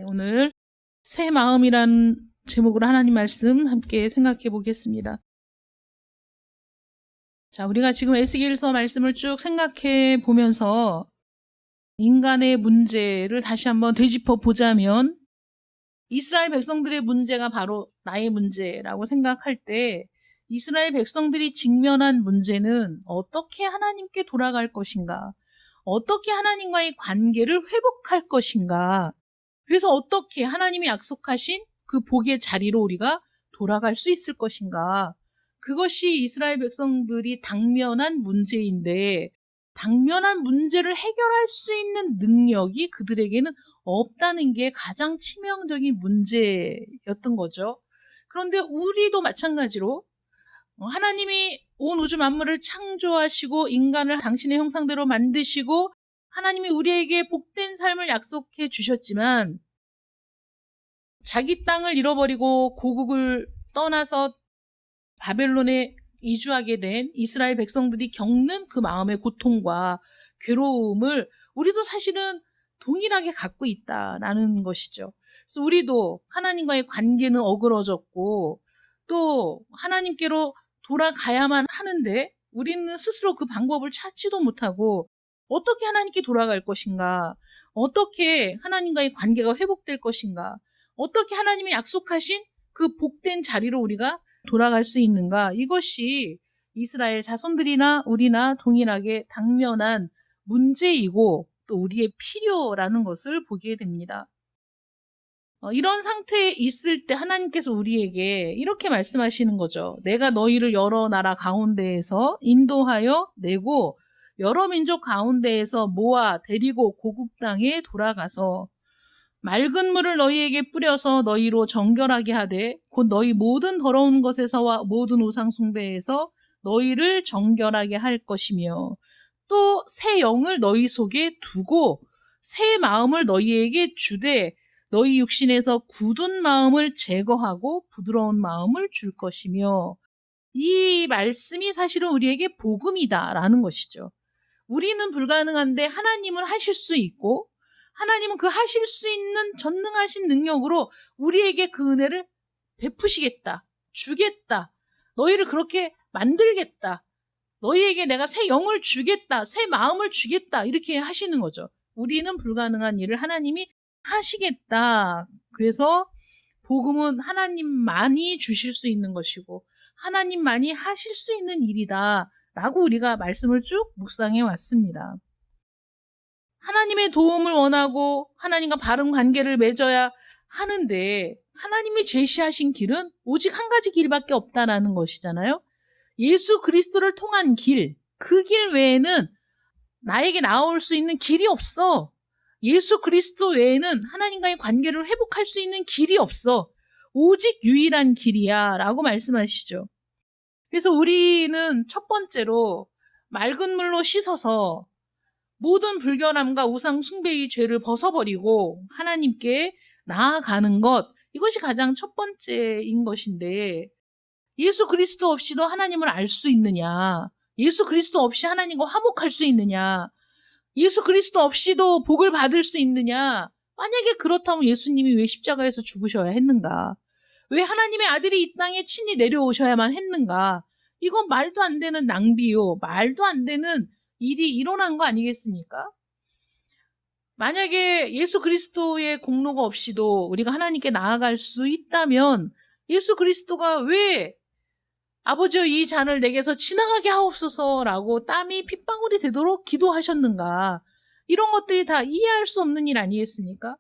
오늘 새 마음이란 제목으로 하나님 말씀 함께 생각해 보겠습니다. 자, 우리가 지금 에스겔서 말씀을 쭉 생각해 보면서 인간의 문제를 다시 한번 되짚어 보자면 이스라엘 백성들의 문제가 바로 나의 문제라고 생각할 때 이스라엘 백성들이 직면한 문제는 어떻게 하나님께 돌아갈 것인가, 어떻게 하나님과의 관계를 회복할 것인가, 그래서 어떻게 하나님이 약속하신 그 복의 자리로 우리가 돌아갈 수 있을 것인가, 그것이 이스라엘 백성들이 당면한 문제인데 당면한 문제를 해결할 수 있는 능력이 그들에게는 없다는 게 가장 치명적인 문제였던 거죠. 그런데 우리도 마찬가지로 하나님이 온 우주 만물을 창조하시고 인간을 당신의 형상대로 만드시고 하나님이 우리에게 복된 삶을 약속해 주셨지만 자기 땅을 잃어버리고 고국을 떠나서 바벨론에 이주하게 된 이스라엘 백성들이 겪는 그 마음의 고통과 괴로움을 우리도 사실은 동일하게 갖고 있다라는 것이죠. 그래서 우리도 하나님과의 관계는 어그러졌고 또 하나님께로 돌아가야만 하는데 우리는 스스로 그 방법을 찾지도 못하고 어떻게 하나님께 돌아갈 것인가, 어떻게 하나님과의 관계가 회복될 것인가, 어떻게 하나님이 약속하신 그 복된 자리로 우리가 돌아갈 수 있는가, 이것이 이스라엘 자손들이나 우리나 동일하게 당면한 문제이고 또 우리의 필요라는 것을 보게 됩니다. 이런 상태에 있을 때 하나님께서 우리에게 이렇게 말씀하시는 거죠. 내가 너희를 여러 나라 가운데에서 인도하여 내고 여러 민족 가운데에서 모아 데리고 고국 땅에 돌아가서 맑은 물을 너희에게 뿌려서 너희로 정결하게 하되 곧 너희 모든 더러운 것에서와 모든 우상 숭배에서 너희를 정결하게 할 것이며 또 새 영을 너희 속에 두고 새 마음을 너희에게 주되 너희 육신에서 굳은 마음을 제거하고 부드러운 마음을 줄 것이며, 이 말씀이 사실은 우리에게 복음이다라는 것이죠. 우리는 불가능한데 하나님은 하실 수 있고 하나님은 그 하실 수 있는 전능하신 능력으로 우리에게 그 은혜를 베푸시겠다, 주겠다, 너희를 그렇게 만들겠다, 너희에게 내가 새 영을 주겠다, 새 마음을 주겠다, 이렇게 하시는 거죠. 우리는 불가능한 일을 하나님이 하시겠다. 그래서 복음은 하나님만이 주실 수 있는 것이고 하나님만이 하실 수 있는 일이다 라고 우리가 말씀을 쭉 묵상해 왔습니다. 하나님의 도움을 원하고 하나님과 바른 관계를 맺어야 하는데 하나님이 제시하신 길은 오직 한 가지 길밖에 없다라는 것이잖아요. 예수 그리스도를 통한 길, 그 길 외에는 나에게 나올 수 있는 길이 없어. 예수 그리스도 외에는 하나님과의 관계를 회복할 수 있는 길이 없어. 오직 유일한 길이야 라고 말씀하시죠. 그래서 우리는 첫 번째로 맑은 물로 씻어서 모든 불결함과 우상 숭배의 죄를 벗어버리고 하나님께 나아가는 것, 이것이 가장 첫 번째인 것인데 예수 그리스도 없이도 하나님을 알 수 있느냐, 예수 그리스도 없이 하나님과 화목할 수 있느냐, 예수 그리스도 없이도 복을 받을 수 있느냐. 만약에 그렇다면 예수님이 왜 십자가에서 죽으셔야 했는가, 왜 하나님의 아들이 이 땅에 친히 내려오셔야만 했는가. 이건 말도 안 되는 낭비요, 말도 안 되는 일이 일어난 거 아니겠습니까? 만약에 예수 그리스도의 공로가 없이도 우리가 하나님께 나아갈 수 있다면 예수 그리스도가 왜 아버지여 이 잔을 내게서 지나가게 하옵소서라고 땀이 핏방울이 되도록 기도하셨는가. 이런 것들이 다 이해할 수 없는 일 아니겠습니까?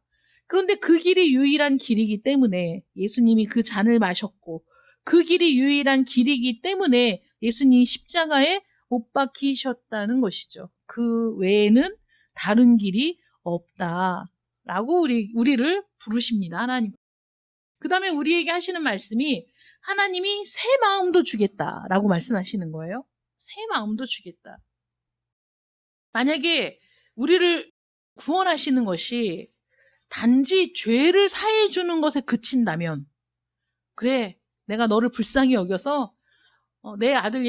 그런데 그 길이 유일한 길이기 때문에 예수님이 그 잔을 마셨고 그 길이 유일한 길이기 때문에 예수님이 십자가에 못 박히셨다는 것이죠. 그 외에는 다른 길이 없다라고 우리를 부르십니다. 하나님. 그 다음에 우리에게 하시는 말씀이 하나님이 새 마음도 주겠다라고 말씀하시는 거예요. 새 마음도 주겠다. 만약에 우리를 구원하시는 것이 단지 죄를 사해 주는 것에 그친다면, 그래, 내가 너를 불쌍히 여겨서 내 아들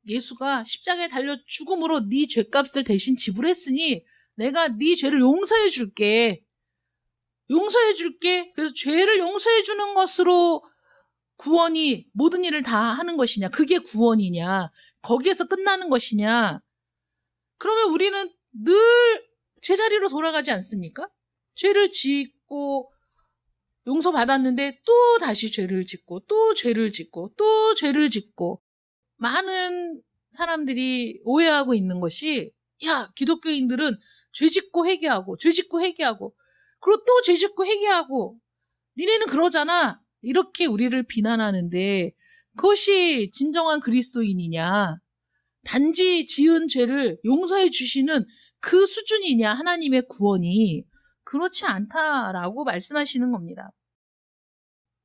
예수가 십자가에 달려 죽음으로 네 죄값을 대신 지불했으니 내가 네 죄를 용서해 줄게. 용서해 줄게. 그래서 죄를 용서해 주는 것으로 구원이 모든 일을 다 하는 것이냐? 그게 구원이냐? 거기에서 끝나는 것이냐? 그러면 우리는 늘 제자리로 돌아가지 않습니까? 죄를 짓고 용서받았는데 또 다시 죄를 짓고 또 죄를 짓고 또 죄를 짓고 많은 사람들이 오해하고 있는 것이 야, 기독교인들은 죄 짓고 회개하고 죄 짓고 회개하고 그리고 또 죄 짓고 회개하고 니네는 그러잖아. 이렇게 우리를 비난하는데 그것이 진정한 그리스도인이냐? 단지 지은 죄를 용서해 주시는 그 수준이냐? 하나님의 구원이 그렇지 않다라고 말씀하시는 겁니다.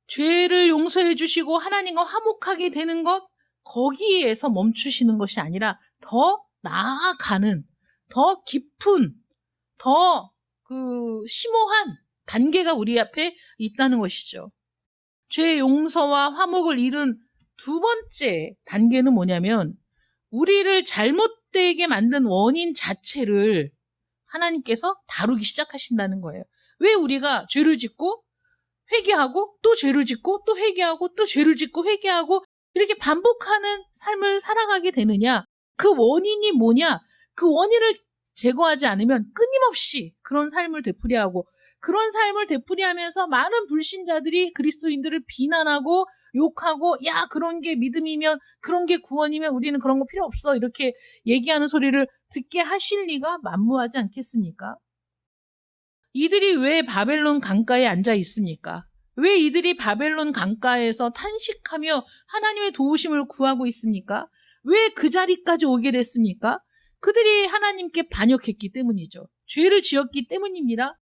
죄를 용서해 주시고 하나님과 화목하게 되는 것 거기에서 멈추시는 것이 아니라 더 나아가는 더 깊은 더 심오한 단계가 우리 앞에 있다는 것이죠. 죄 용서와 화목을 잃은 두 번째 단계는 뭐냐면 우리를 잘못되게 만든 원인 자체를 하나님께서 다루기 시작하신다는 거예요. 왜 우리가 죄를 짓고 회개하고 또 죄를 짓고 또 회개하고 또 죄를 짓고 회개하고 이렇게 반복하는 삶을 살아가게 되느냐? 그 원인이 뭐냐? 그 원인을 제거하지 않으면 끊임없이 그런 삶을 되풀이하고 그런 삶을 되풀이하면서 많은 불신자들이 그리스도인들을 비난하고 욕하고 야 그런 게 믿음이면 그런 게 구원이면 우리는 그런 거 필요 없어 이렇게 얘기하는 소리를 듣게 하실 리가 만무하지 않겠습니까? 이들이 왜 바벨론 강가에 앉아 있습니까? 왜 이들이 바벨론 강가에서 탄식하며 하나님의 도우심을 구하고 있습니까? 왜 그 자리까지 오게 됐습니까? 그들이 하나님께 반역했기 때문이죠. 죄를 지었기 때문입니다.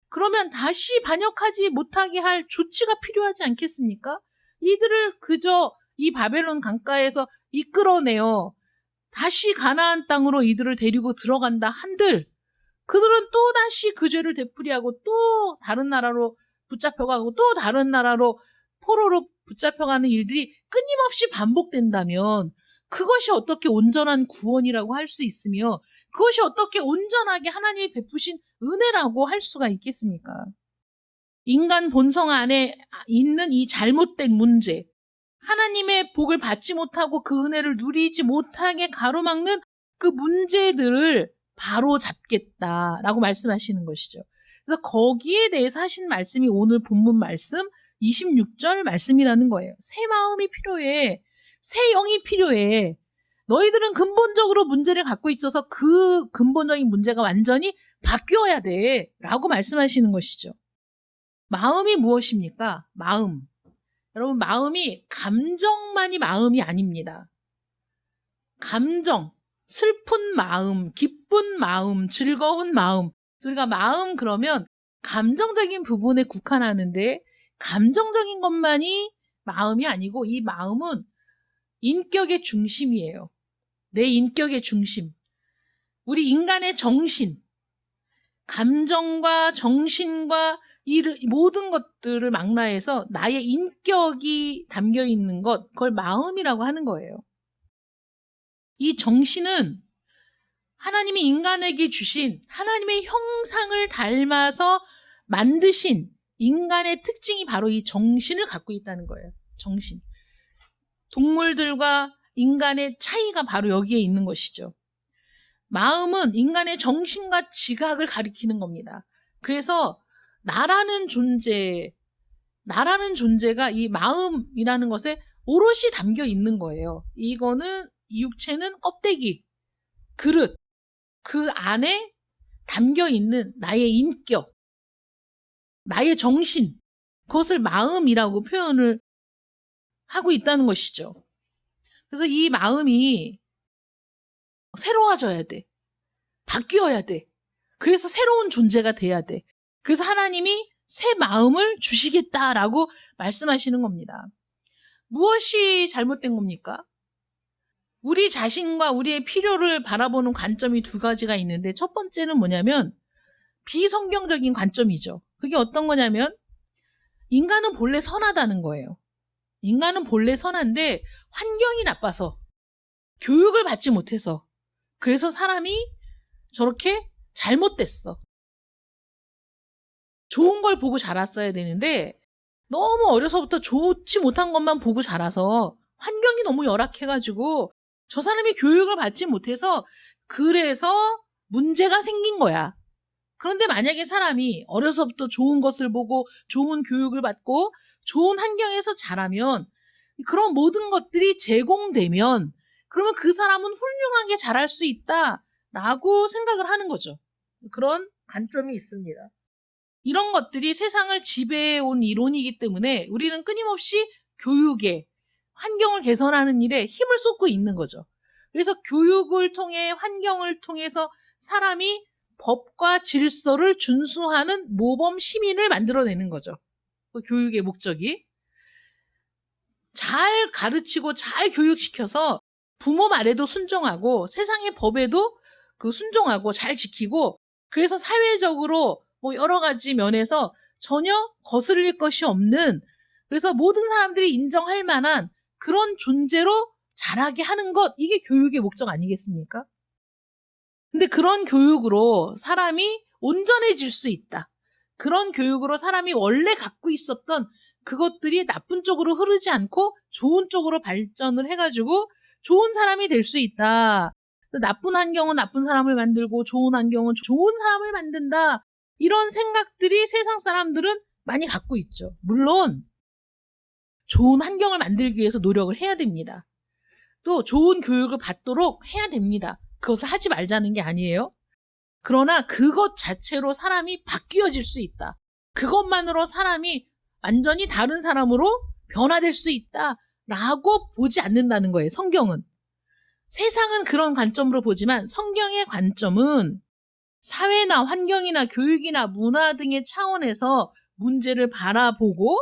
그러면 다시 반역하지 못하게 할 조치가 필요하지 않겠습니까? 이들을 그저 이 바벨론 강가에서 이끌어내어 다시 가나안 땅으로 이들을 데리고 들어간다 한들 그들은 또다시 그 죄를 되풀이하고 또 다른 나라로 붙잡혀가고 또 다른 나라로 포로로 붙잡혀가는 일들이 끊임없이 반복된다면 그것이 어떻게 온전한 구원이라고 할 수 있으며 그것이 어떻게 온전하게 하나님이 베푸신 은혜라고 할 수가 있겠습니까? 인간 본성 안에 있는 이 잘못된 문제, 하나님의 복을 받지 못하고 그 은혜를 누리지 못하게 가로막는 그 문제들을 바로 잡겠다라고 말씀하시는 것이죠. 그래서 거기에 대해서 하신 말씀이 오늘 본문 말씀 26절 말씀이라는 거예요. 새 마음이 필요해. 새 영이 필요해. 너희들은 근본적으로 문제를 갖고 있어서 그 근본적인 문제가 완전히 바뀌어야 돼. 라고 말씀하시는 것이죠. 마음이 무엇입니까? 마음. 여러분, 마음이 감정만이 마음이 아닙니다. 감정, 슬픈 마음, 기쁜 마음, 즐거운 마음. 우리가 마음 그러면 감정적인 부분에 국한하는데 감정적인 것만이 마음이 아니고 이 마음은 인격의 중심이에요. 내 인격의 중심. 우리 인간의 정신, 감정과 정신과 이 모든 것들을 망라해서 나의 인격이 담겨 있는 것, 그걸 마음이라고 하는 거예요. 이 정신은 하나님이 인간에게 주신 하나님의 형상을 닮아서 만드신 인간의 특징이 바로 이 정신을 갖고 있다는 거예요. 정신. 동물들과 인간의 차이가 바로 여기에 있는 것이죠. 마음은 인간의 정신과 지각을 가리키는 겁니다. 그래서 나라는 존재가 이 마음이라는 것에 오롯이 담겨 있는 거예요. 이거는 이 육체는 껍데기, 그릇, 그 안에 담겨 있는 나의 인격, 나의 정신, 그것을 마음이라고 표현을 하고 있다는 것이죠. 그래서 이 마음이 새로워져야 돼. 바뀌어야 돼. 그래서 새로운 존재가 돼야 돼. 그래서 하나님이 새 마음을 주시겠다라고 말씀하시는 겁니다. 무엇이 잘못된 겁니까? 우리 자신과 우리의 필요를 바라보는 관점이 두 가지가 있는데 첫 번째는 뭐냐면 비성경적인 관점이죠. 그게 어떤 거냐면 인간은 본래 선하다는 거예요. 인간은 본래 선한데 환경이 나빠서 교육을 받지 못해서 그래서 사람이 저렇게 잘못됐어. 좋은 걸 보고 자랐어야 되는데 너무 어려서부터 좋지 못한 것만 보고 자라서 환경이 너무 열악해가지고 저 사람이 교육을 받지 못해서 그래서 문제가 생긴 거야. 그런데 만약에 사람이 어려서부터 좋은 것을 보고 좋은 교육을 받고 좋은 환경에서 자라면 그런 모든 것들이 제공되면 그러면 그 사람은 훌륭하게 자랄 수 있다라고 생각을 하는 거죠. 그런 관점이 있습니다. 이런 것들이 세상을 지배해온 이론이기 때문에 우리는 끊임없이 교육에 환경을 개선하는 일에 힘을 쏟고 있는 거죠. 그래서 교육을 통해 환경을 통해서 사람이 법과 질서를 준수하는 모범 시민을 만들어내는 거죠. 그 교육의 목적이. 잘 가르치고 잘 교육시켜서 부모 말에도 순종하고 세상의 법에도 순종하고 잘 지키고 그래서 사회적으로 여러 가지 면에서 전혀 거스릴 것이 없는 그래서 모든 사람들이 인정할 만한 그런 존재로 자라게 하는 것 이게 교육의 목적 아니겠습니까? 근데 그런 교육으로 사람이 온전해질 수 있다. 그런 교육으로 사람이 원래 갖고 있었던 그것들이 나쁜 쪽으로 흐르지 않고 좋은 쪽으로 발전을 해가지고 좋은 사람이 될 수 있다. 나쁜 환경은 나쁜 사람을 만들고 좋은 환경은 좋은 사람을 만든다. 이런 생각들이 세상 사람들은 많이 갖고 있죠. 물론 좋은 환경을 만들기 위해서 노력을 해야 됩니다. 또 좋은 교육을 받도록 해야 됩니다. 그것을 하지 말자는 게 아니에요. 그러나 그것 자체로 사람이 바뀌어질 수 있다. 그것만으로 사람이 완전히 다른 사람으로 변화될 수 있다라고 보지 않는다는 거예요. 성경은. 세상은 그런 관점으로 보지만 성경의 관점은 사회나 환경이나 교육이나 문화 등의 차원에서 문제를 바라보고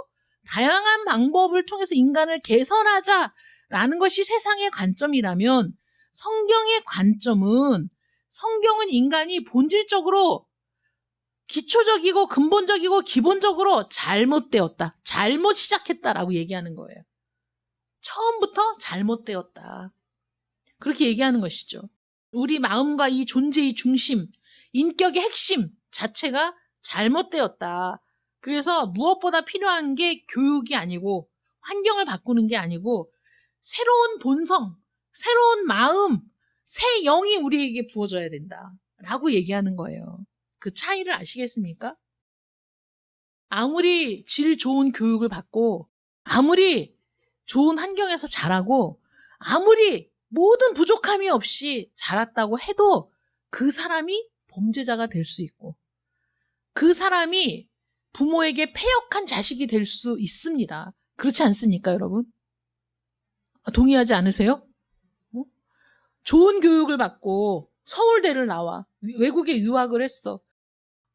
다양한 방법을 통해서 인간을 개선하자라는 것이 세상의 관점이라면 성경의 관점은 성경은 인간이 본질적으로 기초적이고 근본적이고 기본적으로 잘못되었다. 잘못 시작했다라고 얘기하는 거예요. 처음부터 잘못되었다. 그렇게 얘기하는 것이죠. 우리 마음과 이 존재의 중심, 인격의 핵심 자체가 잘못되었다. 그래서 무엇보다 필요한 게 교육이 아니고 환경을 바꾸는 게 아니고 새로운 본성, 새로운 마음, 새 영이 우리에게 부어져야 된다라고 얘기하는 거예요. 그 차이를 아시겠습니까? 아무리 질 좋은 교육을 받고 아무리 좋은 환경에서 자라고 아무리 모든 부족함이 없이 자랐다고 해도 그 사람이 범죄자가 될 수 있고 그 사람이 부모에게 패역한 자식이 될 수 있습니다. 그렇지 않습니까, 여러분? 동의하지 않으세요? 좋은 교육을 받고 서울대를 나와 외국에 유학을 했어.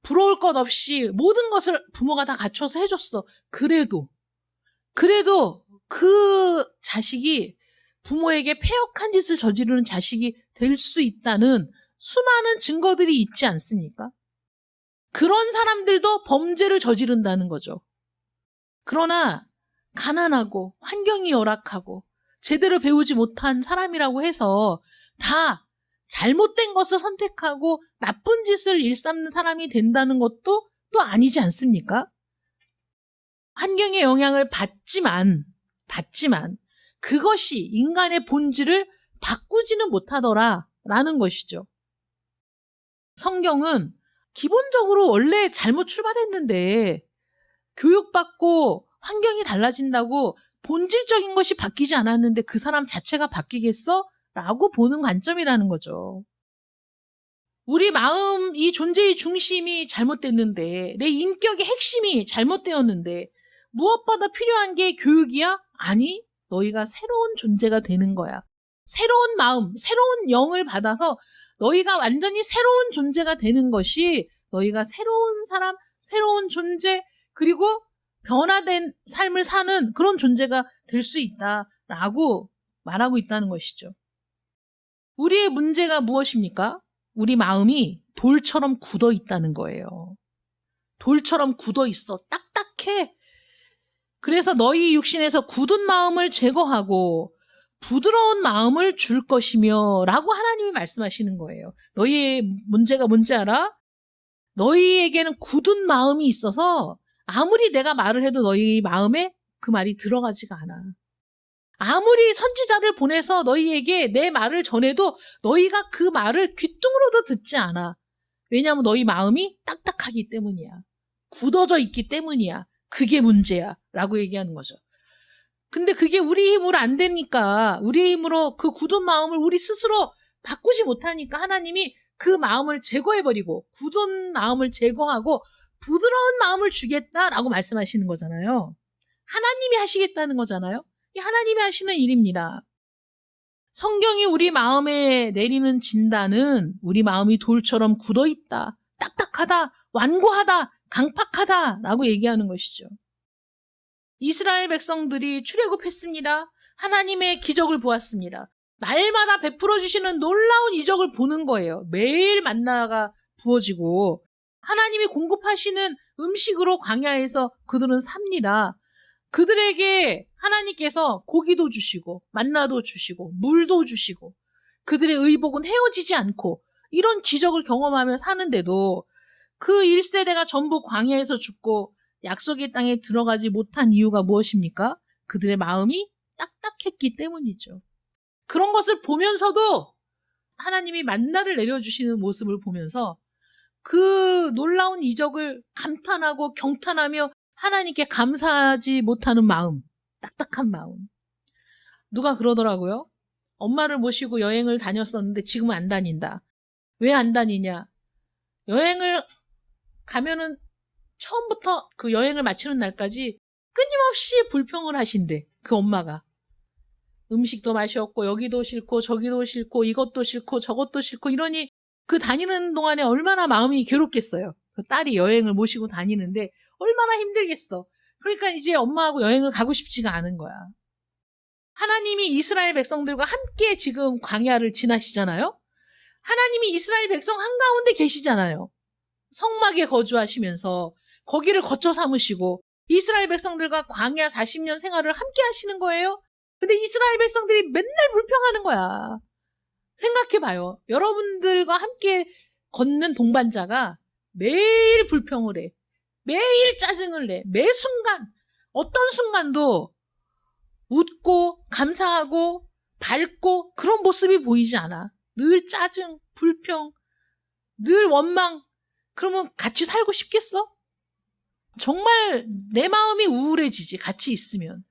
부러울 것 없이 모든 것을 부모가 다 갖춰서 해줬어. 그래도 그 자식이 부모에게 패역한 짓을 저지르는 자식이 될 수 있다는 수많은 증거들이 있지 않습니까? 그런 사람들도 범죄를 저지른다는 거죠. 그러나 가난하고 환경이 열악하고 제대로 배우지 못한 사람이라고 해서 다 잘못된 것을 선택하고 나쁜 짓을 일삼는 사람이 된다는 것도 또 아니지 않습니까? 환경의 영향을 받지만 그것이 인간의 본질을 바꾸지는 못하더라라는 것이죠. 성경은 기본적으로 원래 잘못 출발했는데 교육받고 환경이 달라진다고 본질적인 것이 바뀌지 않았는데 그 사람 자체가 바뀌겠어? 라고 보는 관점이라는 거죠. 우리 마음, 이 존재의 중심이 잘못됐는데 내 인격의 핵심이 잘못되었는데 무엇보다 필요한 게 교육이야? 아니, 너희가 새로운 존재가 되는 거야. 새로운 마음, 새로운 영을 받아서 너희가 완전히 새로운 존재가 되는 것이 너희가 새로운 사람, 새로운 존재, 그리고 변화된 삶을 사는 그런 존재가 될 수 있다라고 말하고 있다는 것이죠. 우리의 문제가 무엇입니까? 우리 마음이 돌처럼 굳어 있다는 거예요. 돌처럼 굳어 있어. 딱딱해. 그래서 너희 육신에서 굳은 마음을 제거하고 부드러운 마음을 줄 것이며 라고 하나님이 말씀하시는 거예요. 너희의 문제가 뭔지 알아? 너희에게는 굳은 마음이 있어서 아무리 내가 말을 해도 너희 마음에 그 말이 들어가지가 않아. 아무리 선지자를 보내서 너희에게 내 말을 전해도 너희가 그 말을 귓등으로도 듣지 않아. 왜냐하면 너희 마음이 딱딱하기 때문이야. 굳어져 있기 때문이야. 그게 문제야. 라고 얘기하는 거죠. 근데 그게 우리 힘으로 안 되니까, 우리 힘으로 그 굳은 마음을 우리 스스로 바꾸지 못하니까 하나님이 그 마음을 제거해버리고, 굳은 마음을 제거하고 부드러운 마음을 주겠다라고 말씀하시는 거잖아요. 하나님이 하시겠다는 거잖아요. 이 하나님이 하시는 일입니다. 성경이 우리 마음에 내리는 진단은 우리 마음이 돌처럼 굳어있다, 딱딱하다, 완고하다, 강팍하다라고 얘기하는 것이죠. 이스라엘 백성들이 출애굽했습니다. 하나님의 기적을 보았습니다. 날마다 베풀어 주시는 놀라운 이적을 보는 거예요. 매일 만나가 부어지고 하나님이 공급하시는 음식으로 광야에서 그들은 삽니다. 그들에게 하나님께서 고기도 주시고 만나도 주시고 물도 주시고 그들의 의복은 헤어지지 않고 이런 기적을 경험하며 사는데도 그 1세대가 전부 광야에서 죽고 약속의 땅에 들어가지 못한 이유가 무엇입니까? 그들의 마음이 딱딱했기 때문이죠. 그런 것을 보면서도 하나님이 만나를 내려주시는 모습을 보면서 그 놀라운 이적을 감탄하고 경탄하며 하나님께 감사하지 못하는 마음, 딱딱한 마음. 누가 그러더라고요. 엄마를 모시고 여행을 다녔었는데 지금은 안 다닌다. 왜 안 다니냐? 여행을 가면은 처음부터 그 여행을 마치는 날까지 끊임없이 불평을 하신대. 그 엄마가. 음식도 맛이 없고 여기도 싫고 저기도 싫고 이것도 싫고 저것도 싫고 이러니 그 다니는 동안에 얼마나 마음이 괴롭겠어요. 그 딸이 여행을 모시고 다니는데 얼마나 힘들겠어. 그러니까 이제 엄마하고 여행을 가고 싶지가 않은 거야. 하나님이 이스라엘 백성들과 함께 지금 광야를 지나시잖아요. 하나님이 이스라엘 백성 한가운데 계시잖아요. 성막에 거주하시면서 거기를 거처 삼으시고 이스라엘 백성들과 광야 40년 생활을 함께 하시는 거예요. 근데 이스라엘 백성들이 맨날 불평하는 거야. 생각해봐요. 여러분들과 함께 걷는 동반자가 매일 불평을 해. 매일 짜증을 내. 매 순간, 어떤 순간도 웃고 감사하고 밝고 그런 모습이 보이지 않아. 늘 짜증, 불평, 늘 원망. 그러면 같이 살고 싶겠어? 정말 내 마음이 우울해지지, 같이 있으면.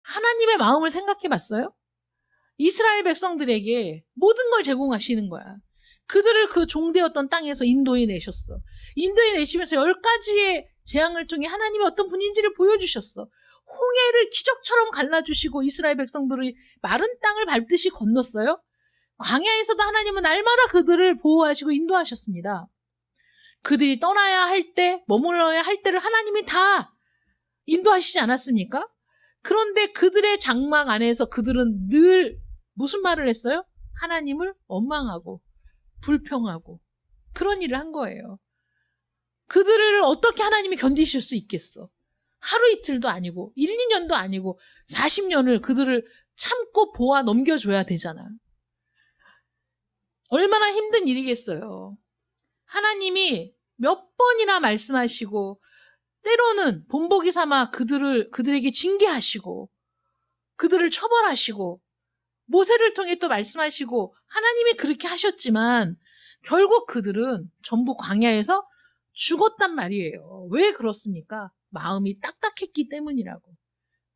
하나님의 마음을 생각해 봤어요? 이스라엘 백성들에게 모든 걸 제공하시는 거야. 그들을 그 종되었던 땅에서 인도해 내셨어. 인도해 내시면서 10가지의 재앙을 통해 하나님이 어떤 분인지를 보여주셨어. 홍해를 기적처럼 갈라주시고 이스라엘 백성들이 마른 땅을 밟듯이 건넜어요. 광야에서도 하나님은 날마다 그들을 보호하시고 인도하셨습니다. 그들이 떠나야 할 때, 머물러야 할 때를 하나님이 다 인도하시지 않았습니까? 그런데 그들의 장막 안에서 그들은 늘 무슨 말을 했어요? 하나님을 원망하고 불평하고 그런 일을 한 거예요. 그들을 어떻게 하나님이 견디실 수 있겠어? 하루 이틀도 아니고 1, 2년도 아니고 40년을 그들을 참고 보아 넘겨줘야 되잖아. 얼마나 힘든 일이겠어요. 하나님이 몇 번이나 말씀하시고 때로는 본보기 삼아 그들에게 징계하시고 그들을 처벌하시고 모세를 통해 또 말씀하시고 하나님이 그렇게 하셨지만 결국 그들은 전부 광야에서 죽었단 말이에요. 왜 그렇습니까? 마음이 딱딱했기 때문이라고.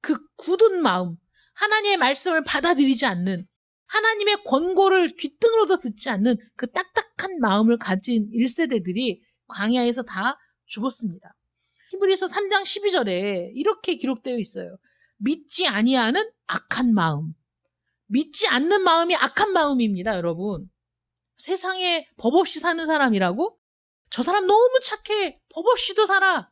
그 굳은 마음, 하나님의 말씀을 받아들이지 않는, 하나님의 권고를 귓등으로도 듣지 않는 그 딱딱한 마음을 가진 1세대들이 광야에서 다 죽었습니다. 히브리서 3장 12절에 이렇게 기록되어 있어요. 믿지 아니하는 악한 마음. 믿지 않는 마음이 악한 마음입니다, 여러분. 세상에 법 없이 사는 사람이라고? 저 사람 너무 착해. 법 없이도 살아.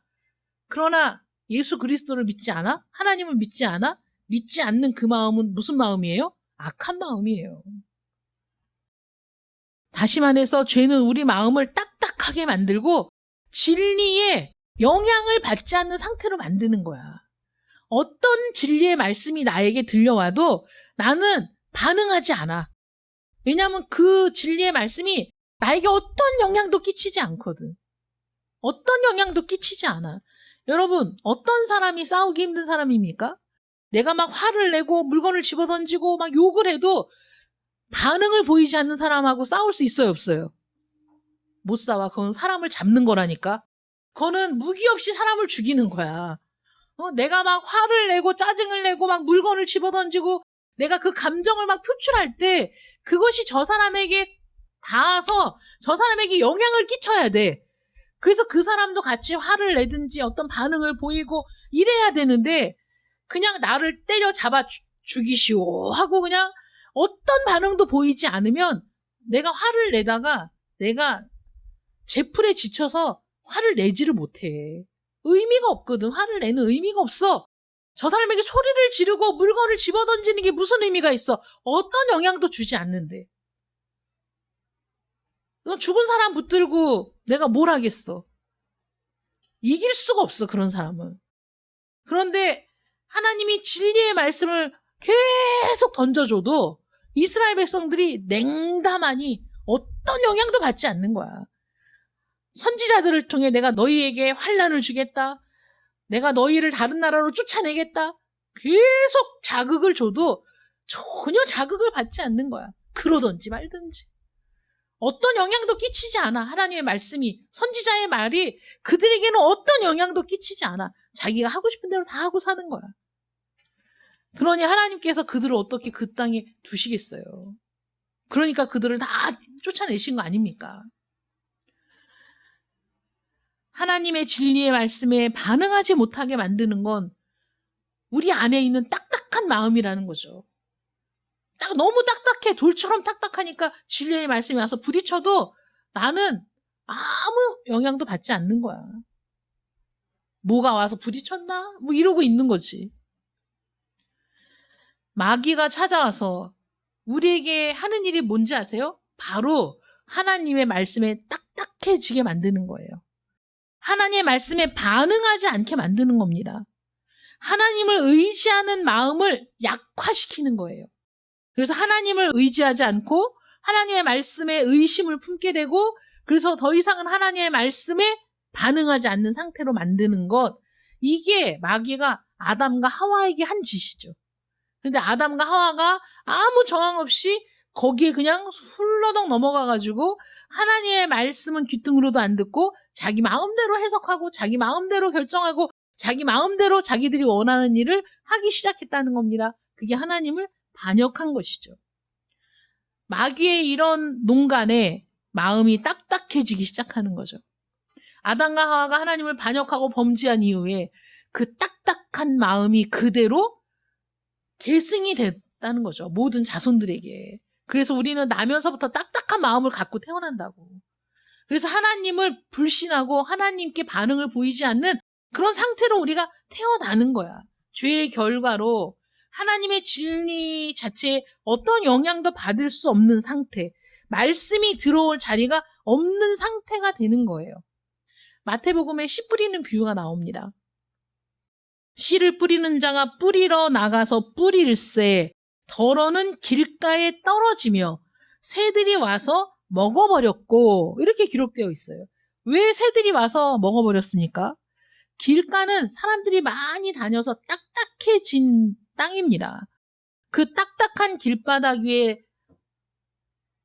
그러나 예수 그리스도를 믿지 않아? 하나님을 믿지 않아? 믿지 않는 그 마음은 무슨 마음이에요? 악한 마음이에요. 다시 말해서 죄는 우리 마음을 딱딱하게 만들고 진리에 영향을 받지 않는 상태로 만드는 거야. 어떤 진리의 말씀이 나에게 들려와도 나는 반응하지 않아. 왜냐하면 그 진리의 말씀이 나에게 어떤 영향도 끼치지 않거든. 어떤 영향도 끼치지 않아. 여러분, 어떤 사람이 싸우기 힘든 사람입니까? 내가 막 화를 내고 물건을 집어던지고 막 욕을 해도 반응을 보이지 않는 사람하고 싸울 수 있어요, 없어요? 못 싸워. 그건 사람을 잡는 거라니까. 그거는 무기 없이 사람을 죽이는 거야. 내가 막 화를 내고 짜증을 내고 막 물건을 집어던지고 내가 그 감정을 막 표출할 때 그것이 저 사람에게 닿아서 저 사람에게 영향을 끼쳐야 돼. 그래서 그 사람도 같이 화를 내든지 어떤 반응을 보이고 이래야 되는데 그냥 나를 때려 잡아 죽이시오 하고 그냥 어떤 반응도 보이지 않으면 내가 화를 내다가 내가 제풀에 지쳐서 화를 내지를 못해. 의미가 없거든. 화를 내는 의미가 없어. 저 사람에게 소리를 지르고 물건을 집어던지는 게 무슨 의미가 있어. 어떤 영향도 주지 않는데. 너 죽은 사람 붙들고 내가 뭘 하겠어. 이길 수가 없어, 그런 사람은. 그런데 하나님이 진리의 말씀을 계속 던져줘도 이스라엘 백성들이 냉담하니 어떤 영향도 받지 않는 거야. 선지자들을 통해 내가 너희에게 환난을 주겠다. 내가 너희를 다른 나라로 쫓아내겠다. 계속 자극을 줘도 전혀 자극을 받지 않는 거야. 그러든지 말든지. 어떤 영향도 끼치지 않아. 하나님의 말씀이, 선지자의 말이 그들에게는 어떤 영향도 끼치지 않아. 자기가 하고 싶은 대로 다 하고 사는 거야. 그러니 하나님께서 그들을 어떻게 그 땅에 두시겠어요. 그러니까 그들을 다 쫓아내신 거 아닙니까? 하나님의 진리의 말씀에 반응하지 못하게 만드는 건 우리 안에 있는 딱딱한 마음이라는 거죠. 너무 딱딱해. 돌처럼 딱딱하니까 진리의 말씀이 와서 부딪혀도 나는 아무 영향도 받지 않는 거야. 뭐가 와서 부딪혔나? 뭐 이러고 있는 거지. 마귀가 찾아와서 우리에게 하는 일이 뭔지 아세요? 바로 하나님의 말씀에 딱딱해지게 만드는 거예요. 하나님의 말씀에 반응하지 않게 만드는 겁니다. 하나님을 의지하는 마음을 약화시키는 거예요. 그래서 하나님을 의지하지 않고 하나님의 말씀에 의심을 품게 되고 그래서 더 이상은 하나님의 말씀에 반응하지 않는 상태로 만드는 것, 이게 마귀가 아담과 하와에게 한 짓이죠. 그런데 아담과 하와가 아무 저항 없이 거기에 그냥 훌러덩 넘어가가지고 하나님의 말씀은 귀등으로도 안 듣고 자기 마음대로 해석하고 자기 마음대로 결정하고 자기 마음대로 자기들이 원하는 일을 하기 시작했다는 겁니다. 그게 하나님을 반역한 것이죠. 마귀의 이런 농간에 마음이 딱딱해지기 시작하는 거죠. 아담과 하와가 하나님을 반역하고 범죄한 이후에 그 딱딱한 마음이 그대로 계승이 됐다는 거죠. 모든 자손들에게. 그래서 우리는 나면서부터 딱딱한 마음을 갖고 태어난다고. 그래서 하나님을 불신하고 하나님께 반응을 보이지 않는 그런 상태로 우리가 태어나는 거야. 죄의 결과로 하나님의 진리 자체에 어떤 영향도 받을 수 없는 상태, 말씀이 들어올 자리가 없는 상태가 되는 거예요. 마태복음에 씨 뿌리는 비유가 나옵니다. 씨를 뿌리는 자가 뿌리러 나가서 뿌릴새 덜어는 길가에 떨어지며 새들이 와서 먹어버렸고, 이렇게 기록되어 있어요. 왜 새들이 와서 먹어버렸습니까? 길가는 사람들이 많이 다녀서 딱딱해진 땅입니다. 그 딱딱한 길바닥 위에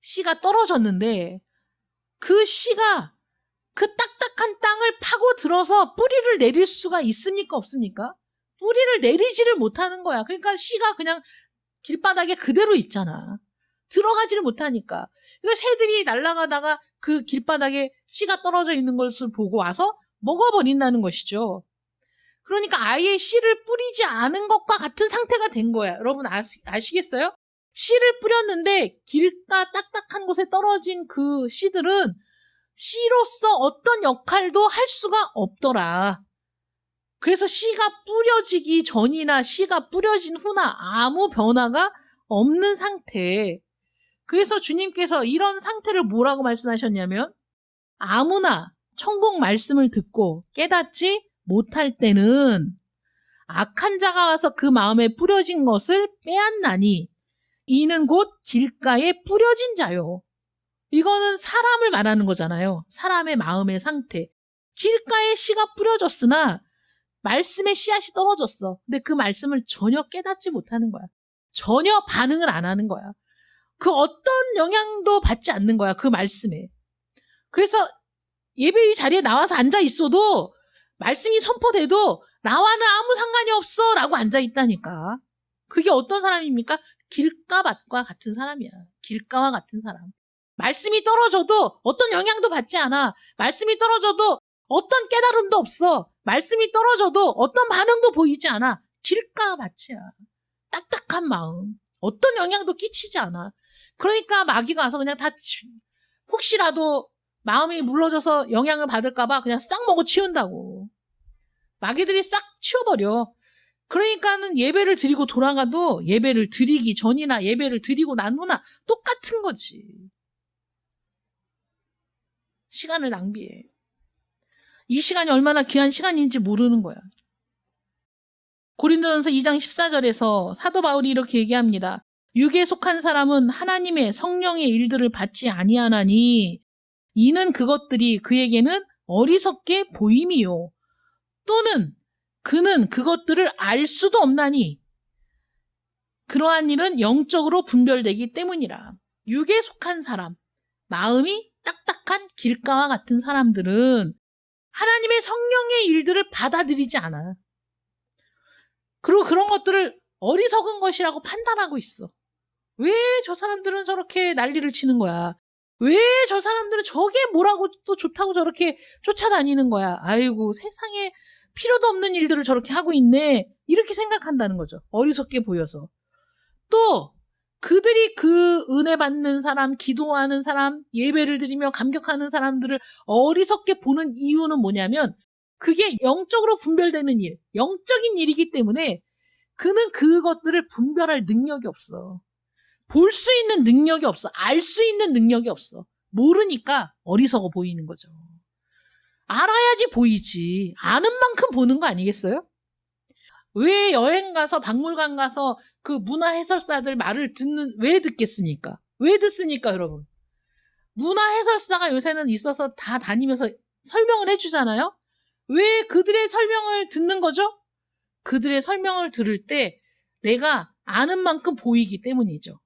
씨가 떨어졌는데 그 씨가 그 딱딱한 땅을 파고 들어서 뿌리를 내릴 수가 있습니까? 없습니까? 뿌리를 내리지를 못하는 거야. 그러니까 씨가 그냥 길바닥에 그대로 있잖아. 들어가지를 못하니까. 그러니까 새들이 날아가다가 그 길바닥에 씨가 떨어져 있는 것을 보고 와서 먹어버린다는 것이죠. 그러니까 아예 씨를 뿌리지 않은 것과 같은 상태가 된 거야. 여러분 아시겠어요? 씨를 뿌렸는데 길가 딱딱한 곳에 떨어진 그 씨들은 씨로서 어떤 역할도 할 수가 없더라. 그래서 씨가 뿌려지기 전이나 씨가 뿌려진 후나 아무 변화가 없는 상태. 그래서 주님께서 이런 상태를 뭐라고 말씀하셨냐면 아무나 천국 말씀을 듣고 깨닫지 못할 때는 악한 자가 와서 그 마음에 뿌려진 것을 빼앗나니 이는 곧 길가에 뿌려진 자요. 이거는 사람을 말하는 거잖아요. 사람의 마음의 상태. 길가에 씨가 뿌려졌으나 말씀의 씨앗이 떨어졌어. 근데 그 말씀을 전혀 깨닫지 못하는 거야. 전혀 반응을 안 하는 거야. 그 어떤 영향도 받지 않는 거야. 그 말씀에. 그래서 예배의 자리에 나와서 앉아 있어도 말씀이 선포돼도 나와는 아무 상관이 없어 라고 앉아 있다니까. 그게 어떤 사람입니까? 길가밭과 같은 사람이야. 길가와 같은 사람. 말씀이 떨어져도 어떤 영향도 받지 않아. 말씀이 떨어져도 어떤 깨달음도 없어. 말씀이 떨어져도 어떤 반응도 보이지 않아. 길가밭이야. 딱딱한 마음. 어떤 영향도 끼치지 않아. 그러니까 마귀가 와서 그냥 다 혹시라도 마음이 물러져서 영향을 받을까봐 그냥 싹 먹어 치운다고. 마귀들이 싹 치워버려. 그러니까는 예배를 드리고 돌아가도 예배를 드리기 전이나 예배를 드리고 난 후나 똑같은 거지. 시간을 낭비해. 이 시간이 얼마나 귀한 시간인지 모르는 거야. 고린도전서 2장 14절에서 사도 바울이 이렇게 얘기합니다. 육에 속한 사람은 하나님의 성령의 일들을 받지 아니하나니 이는 그것들이 그에게는 어리석게 보임이요. 또는 그는 그것들을 알 수도 없나니 그러한 일은 영적으로 분별되기 때문이라. 육에 속한 사람, 마음이 딱딱한 길가와 같은 사람들은 하나님의 성령의 일들을 받아들이지 않아. 그리고 그런 것들을 어리석은 것이라고 판단하고 있어. 왜 저 사람들은 저렇게 난리를 치는 거야? 왜 저 사람들은 저게 뭐라고 또 좋다고 저렇게 쫓아다니는 거야? 아이고, 세상에 필요도 없는 일들을 저렇게 하고 있네. 이렇게 생각한다는 거죠. 어리석게 보여서. 또 그들이 그 은혜 받는 사람, 기도하는 사람, 예배를 드리며 감격하는 사람들을 어리석게 보는 이유는 뭐냐면 그게 영적으로 분별되는 일, 영적인 일이기 때문에 그는 그것들을 분별할 능력이 없어. 볼 수 있는 능력이 없어. 알 수 있는 능력이 없어. 모르니까 어리석어 보이는 거죠. 알아야지 보이지. 아는 만큼 보는 거 아니겠어요? 왜 여행 가서 박물관 가서 그 문화 해설사들 말을 왜 듣겠습니까? 왜 듣습니까, 여러분? 문화 해설사가 요새는 있어서 다 다니면서 설명을 해주잖아요? 왜 그들의 설명을 듣는 거죠? 그들의 설명을 들을 때 내가 아는 만큼 보이기 때문이죠.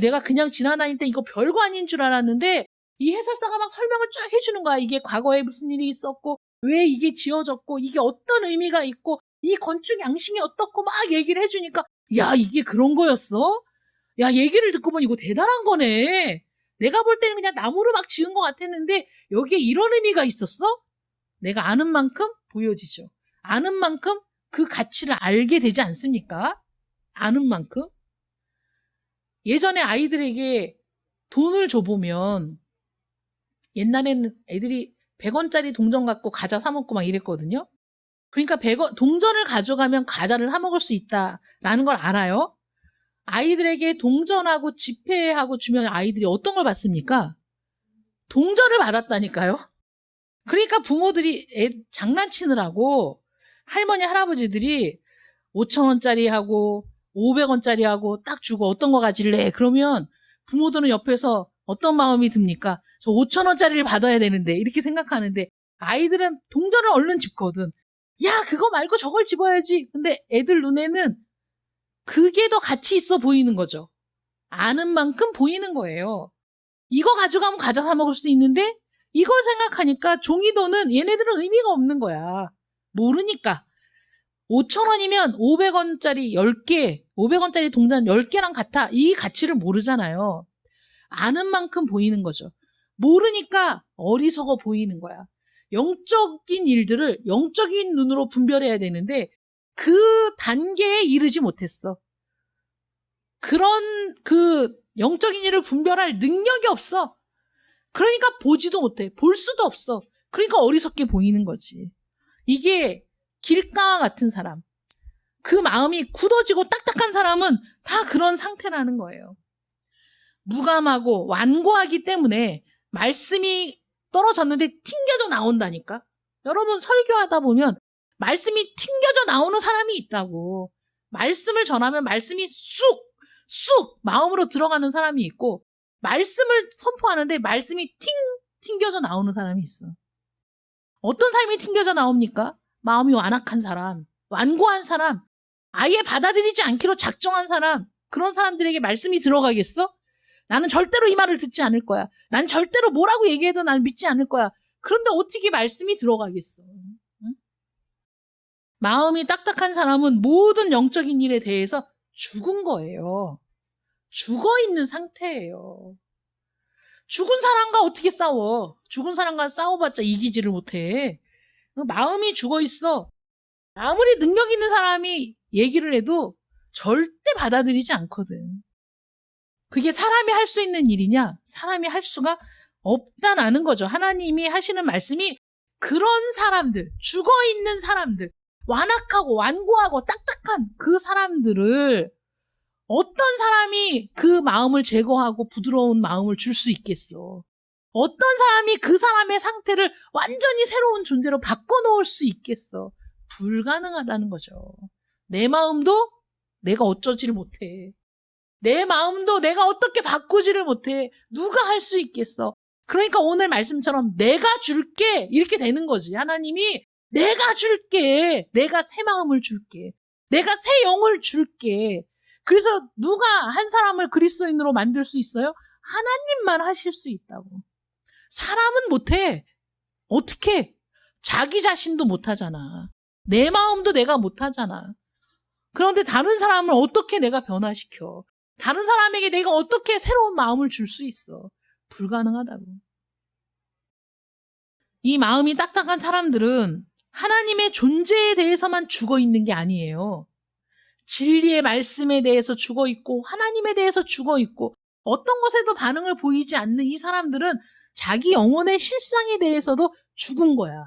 내가 그냥 지나다닐 때 이거 별거 아닌 줄 알았는데 이 해설사가 막 설명을 쫙 해주는 거야. 이게 과거에 무슨 일이 있었고 왜 이게 지어졌고 이게 어떤 의미가 있고 이 건축 양식이 어떻고 막 얘기를 해주니까 야, 이게 그런 거였어? 야, 얘기를 듣고 보니 이거 대단한 거네. 내가 볼 때는 그냥 나무로 막 지은 것 같았는데 여기에 이런 의미가 있었어? 내가 아는 만큼 보여지죠. 아는 만큼 그 가치를 알게 되지 않습니까? 아는 만큼. 예전에 아이들에게 돈을 줘보면 옛날에는 애들이 100원짜리 동전 갖고 과자 사 먹고 막 이랬거든요. 그러니까 100원, 동전을 가져가면 과자를 사 먹을 수 있다라는 걸 알아요. 아이들에게 동전하고 지폐하고 주면 아이들이 어떤 걸 받습니까? 동전을 받았다니까요. 그러니까 부모들이 장난치느라고 할머니, 할아버지들이 5,000원짜리하고 500원짜리하고 딱 주고 어떤 거 가질래? 그러면 부모들은 옆에서 어떤 마음이 듭니까? 저 5,000원짜리를 받아야 되는데 이렇게 생각하는데 아이들은 동전을 얼른 집거든. 야, 그거 말고 저걸 집어야지. 근데 애들 눈에는 그게 더 가치 있어 보이는 거죠. 아는 만큼 보이는 거예요. 이거 가져가면 과자 사 먹을 수 있는데 이걸 생각하니까 종이돈은 얘네들은 의미가 없는 거야. 모르니까. 5,000원이면 500원짜리 10개, 500원짜리 동전 10개랑 같아. 이 가치를 모르잖아요. 아는 만큼 보이는 거죠. 모르니까 어리석어 보이는 거야. 영적인 일들을 영적인 눈으로 분별해야 되는데 그 단계에 이르지 못했어. 그런 그 영적인 일을 분별할 능력이 없어. 그러니까 보지도 못해. 볼 수도 없어. 그러니까 어리석게 보이는 거지. 이게 길가와 같은 사람, 그 마음이 굳어지고 딱딱한 사람은 다 그런 상태라는 거예요. 무감하고 완고하기 때문에 말씀이 떨어졌는데 튕겨져 나온다니까. 여러분 설교하다 보면 말씀이 튕겨져 나오는 사람이 있다고. 말씀을 전하면 말씀이 쑥 마음으로 들어가는 사람이 있고 말씀을 선포하는데 말씀이 튕겨져 나오는 사람이 있어. 어떤 삶이 튕겨져 나옵니까? 마음이 완악한 사람, 완고한 사람, 아예 받아들이지 않기로 작정한 사람, 그런 사람들에게 말씀이 들어가겠어? 나는 절대로 이 말을 듣지 않을 거야. 난 절대로 뭐라고 얘기해도 난 믿지 않을 거야. 그런데 어떻게 말씀이 들어가겠어? 응? 마음이 딱딱한 사람은 모든 영적인 일에 대해서 죽은 거예요. 죽어 있는 상태예요. 죽은 사람과 어떻게 싸워? 죽은 사람과 싸워봤자 이기지를 못해. 마음이 죽어 있어. 아무리 능력 있는 사람이 얘기를 해도 절대 받아들이지 않거든. 그게 사람이 할 수 있는 일이냐? 사람이 할 수가 없다는 거죠. 하나님이 하시는 말씀이 그런 사람들, 죽어 있는 사람들, 완악하고 완고하고 딱딱한 그 사람들을 어떤 사람이 그 마음을 제거하고 부드러운 마음을 줄 수 있겠어? 어떤 사람이 그 사람의 상태를 완전히 새로운 존재로 바꿔놓을 수 있겠어? 불가능하다는 거죠. 내 마음도 내가 어쩌지를 못해. 내 마음도 내가 어떻게 바꾸지를 못해. 누가 할 수 있겠어? 그러니까 오늘 말씀처럼 내가 줄게 이렇게 되는 거지. 하나님이 내가 줄게. 내가 새 마음을 줄게. 내가 새 영을 줄게. 그래서 누가 한 사람을 그리스도인으로 만들 수 있어요? 하나님만 하실 수 있다고. 사람은 못해. 어떻게? 자기 자신도 못하잖아. 내 마음도 내가 못하잖아. 그런데 다른 사람을 어떻게 내가 변화시켜? 다른 사람에게 내가 어떻게 새로운 마음을 줄 수 있어? 불가능하다고. 이 마음이 딱딱한 사람들은 하나님의 존재에 대해서만 죽어 있는 게 아니에요. 진리의 말씀에 대해서 죽어 있고 하나님에 대해서 죽어 있고 어떤 것에도 반응을 보이지 않는 이 사람들은 자기 영혼의 실상에 대해서도 죽은 거야.